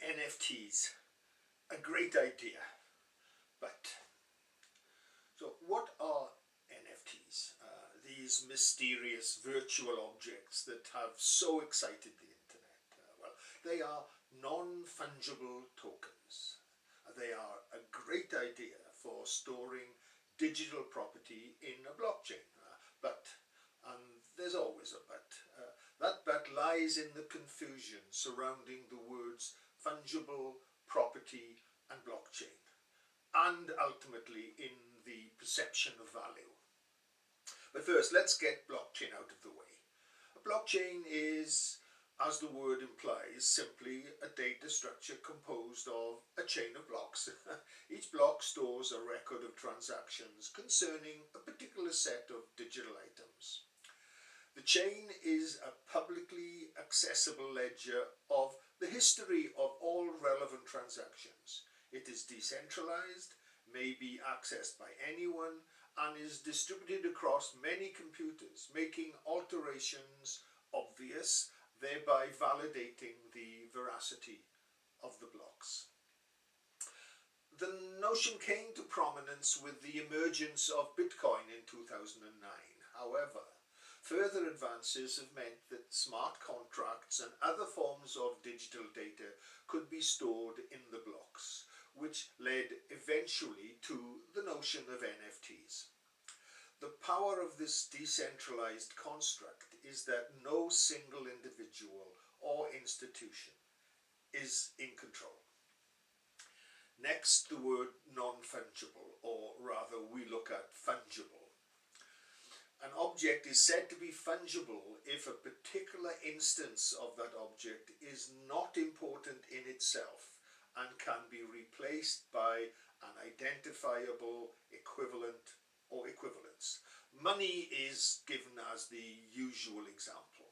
NFTs, a great idea, but so what are NFTs? These mysterious virtual objects that have so excited the internet. Well, they are non-fungible tokens. They are a great idea for storing digital property in a blockchain, but there's always a but. That but lies in the confusion surrounding the words fungible, property and blockchain, and ultimately in the perception of value. But first, let's get blockchain out of the way. A blockchain is, as the word implies, simply a data structure composed of a chain of blocks. Each block stores a record of transactions concerning a particular set of digital items. The chain is a publicly accessible ledger of the history of all relevant transactions. It is decentralized, may be accessed by anyone, and is distributed across many computers, making alterations obvious, thereby validating the veracity of the blocks. The notion came to prominence with the emergence of Bitcoin in 2009. However, further advances have meant that smart contracts and other forms of digital data could be stored in the blocks, which led eventually to the notion of NFTs. The power of this decentralized construct is that no single individual or institution is in control. Next, the word non-fungible, or rather we look at fungible. An object is said to be fungible if a particular instance of that object is not important in itself and can be replaced by an identifiable equivalent or equivalence. Money is given as the usual example.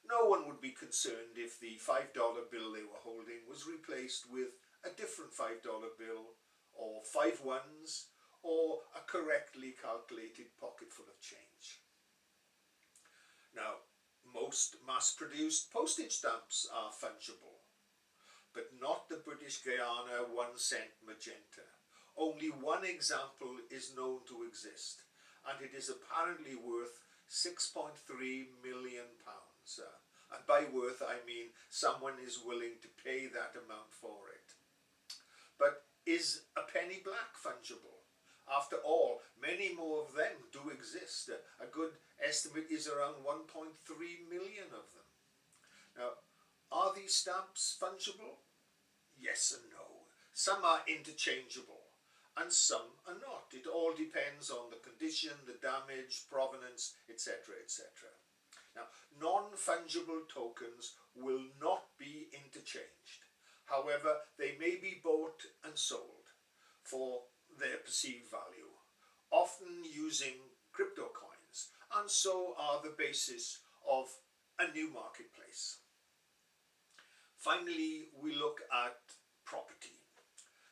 No one would be concerned if the $5 bill they were holding was replaced with a different $5 bill, or 5 ones, or a correctly calculated pocketful of change. Now, most mass-produced postage stamps are fungible, but not the British Guiana 1-cent magenta. Only one example is known to exist, and it is apparently worth £6.3 million. And by worth I mean someone is willing to pay that amount for it. But is a penny black fungible? After all, many more of them do exist. A good estimate is around 1.3 million of them. Now, are these stamps fungible? Yes and no. Some are interchangeable and some are not. It all depends on the condition, the damage, provenance, etc., etc. Now, non-fungible tokens will not be interchanged. However, they may be bought and sold for their perceived value, often using crypto coins, and so are the basis of a new marketplace. Finally, we look at property.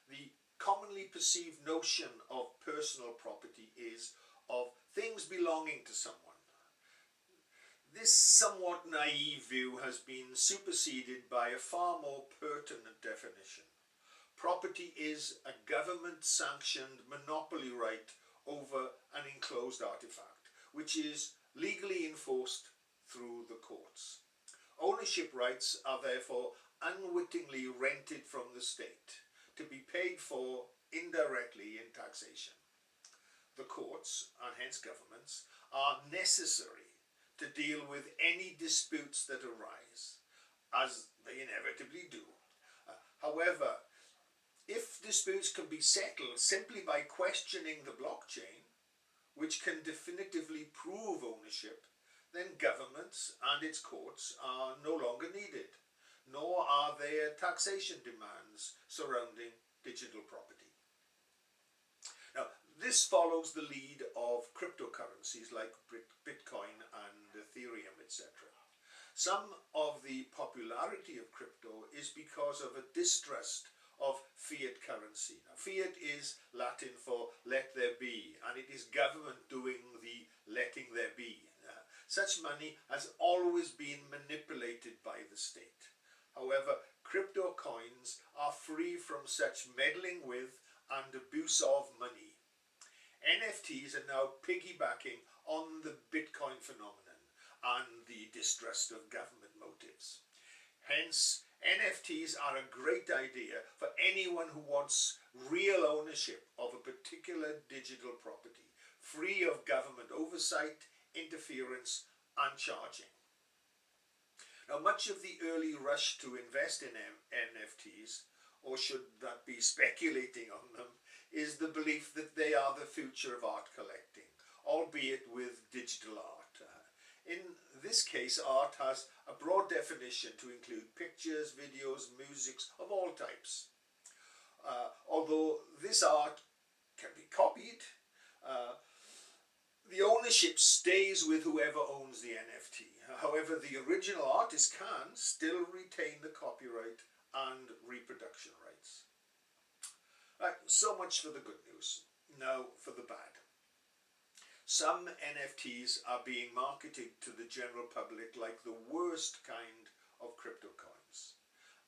The commonly perceived notion of personal property is of things belonging to someone. This somewhat naive view has been superseded by a far more pertinent definition. Property is a government-sanctioned monopoly right over an enclosed artifact, which is legally enforced through the courts. Ownership rights are therefore unwittingly rented from the state to be paid for indirectly in taxation. The courts, and hence governments, are necessary to deal with any disputes that arise, as they inevitably do. However, if disputes can be settled simply by questioning the blockchain, which can definitively prove ownership, then governments and its courts are no longer needed, nor are there taxation demands surrounding digital property. Now, this follows the lead of cryptocurrencies like Bitcoin and Ethereum, etc. Some of the popularity of crypto is because of a distrust of fiat currency. Now, fiat is Latin for let there be, and it is government doing the letting there be. Such money has always been manipulated by the state. However, crypto coins are free from such meddling with and abuse of money. NFTs are now piggybacking on the Bitcoin phenomenon and the distrust of government motives. Hence, NFTs are a great idea for anyone who wants real ownership of a particular digital property, free of government oversight, interference, and charging. Now, much of the early rush to invest in NFTs, or should that be speculating on them, is the belief that they are the future of art collecting, albeit with digital art. In this case, art has a broad definition to include pictures, videos, musics of all types. Although this art can be copied, the ownership stays with whoever owns the NFT. However, the original artist can still retain the copyright and reproduction rights. Right, so much for the good news. Now for the bad. Some NFTs are being marketed to the general public like the worst kind of crypto coins.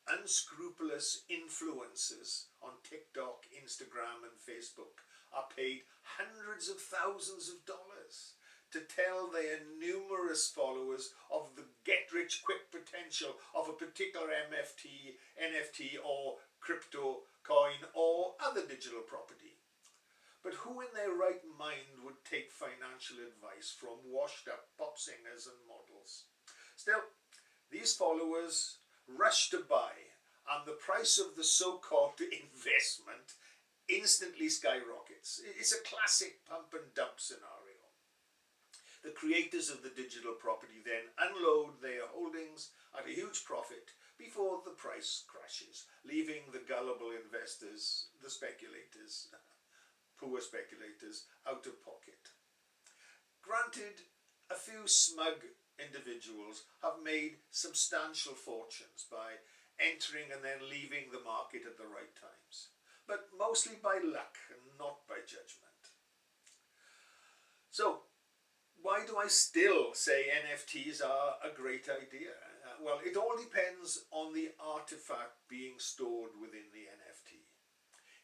Unscrupulous influencers on TikTok, Instagram and Facebook are paid hundreds of thousands of dollars to tell their numerous followers of the get-rich-quick potential of a particular NFT or crypto coin or other digital property. But who in their right mind would take financial advice from washed-up pop singers and models? Still, these followers rush to buy, and the price of the so-called investment instantly skyrockets. It's a classic pump and dump scenario. The creators of the digital property then unload their holdings at a huge profit before the price crashes, leaving the gullible investors, the speculators, poor speculators, out of pocket. Granted, a few smug individuals have made substantial fortunes by entering and then leaving the market at the right times, but mostly by luck and not by judgment. So, why do I still say NFTs are a great idea? Well, it all depends on the artifact being stored within the NFT.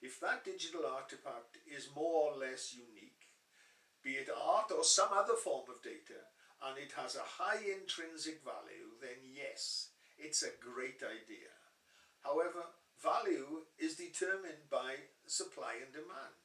If that digital artifact is more or less unique, be it art or some other form of data, and it has a high intrinsic value, then yes, it's a great idea. However, value is determined by supply and demand.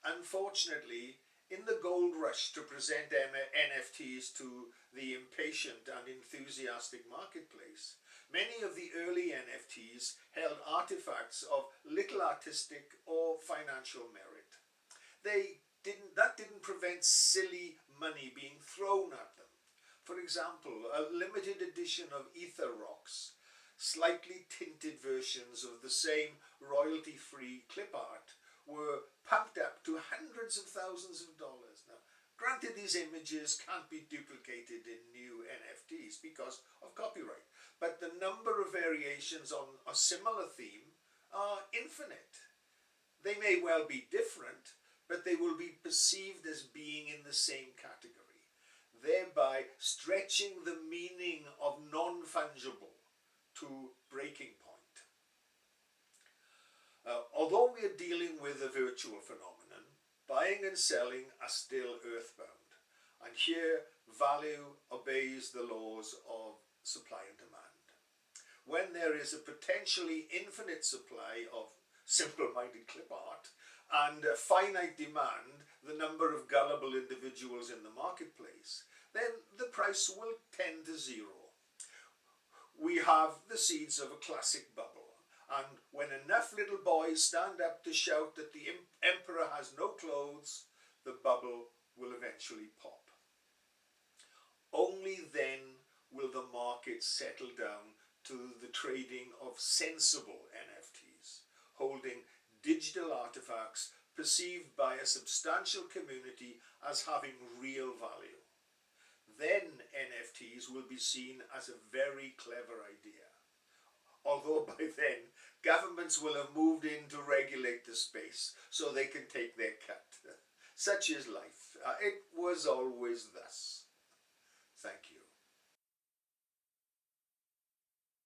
Unfortunately, in the gold rush to present NFTs to the impatient and enthusiastic marketplace, many of the early NFTs held artifacts of little artistic or financial merit. That didn't prevent silly money being thrown at them. For example, a limited edition of ether rocks, slightly tinted versions of the same royalty-free clip art, were pumped up to hundreds of thousands of dollars. Now, granted, these images can't be duplicated in new NFTs because of copyright, but the number of variations on a similar theme are infinite. They may well be different, but they will be perceived as being in the same category, thereby stretching the meaning of non-fungible to breaking point. Although we are dealing with a virtual phenomenon, buying and selling are still earthbound, and here value obeys the laws of supply and demand. When there is a potentially infinite supply of simple-minded clip art and a finite demand, the number of gullible individuals in the marketplace, then the price will tend to zero. We have the seeds of a classic bubble. And when enough little boys stand up to shout that the emperor has no clothes, the bubble will eventually pop. Only then will the market settle down to the trading of sensible NFTs, holding digital artifacts perceived by a substantial community as having real value. Then NFTs will be seen as a very clever idea. Although by then, governments will have moved in to regulate the space so they can take their cut. Such is life. It was always thus. Thank you.